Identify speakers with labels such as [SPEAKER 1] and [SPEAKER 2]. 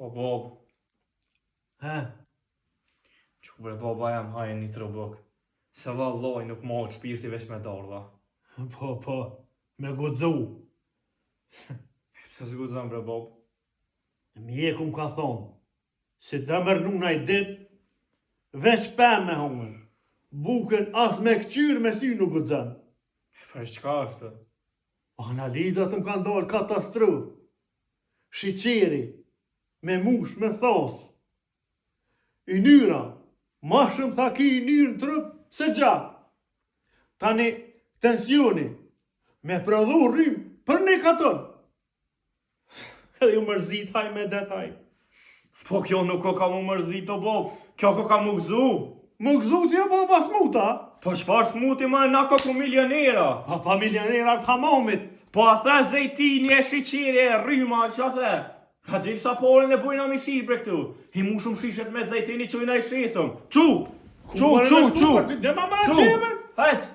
[SPEAKER 1] Po, Bob.
[SPEAKER 2] Ha?
[SPEAKER 1] Që bre baba jam hajnë një trobok. Se valloj nuk ma të shpirti veç me dardha.
[SPEAKER 2] Po, me guxu.
[SPEAKER 1] Pse s'guxon bre Bob?
[SPEAKER 2] Mjeku më ka thonë, se të mërnuna i dit, veç pëm me hongër. Bukën as me këqyrë me sy nuk guxon.
[SPEAKER 1] Për çka është?
[SPEAKER 2] Analizat më kanë dalë katastrofë. Shiqeri, me mush, me thos. I nyra, ma shumë sa ki i nyrë në trup, se gjak. Tani, tensioni, me prodhu rrim për një katon. Edhe ju mërzit haj me det haj.
[SPEAKER 1] Po kjo nuk o ka mu mërzit o Bob. Kjo ka mu gëzu.
[SPEAKER 2] Më gëzu që e po pas muta.
[SPEAKER 1] Po çfarë smuti më na ka ku milionera.
[SPEAKER 2] Pa milionerat hamamit.
[SPEAKER 1] Po a the zejtini e shiqiri e rryma, që a the? A dim sa porin e bujna misir për këtu. Hi mu shumë shishet me zejtini që i na i shesëm. Qu!
[SPEAKER 2] Dhe ma ma qemen.
[SPEAKER 1] Hajt!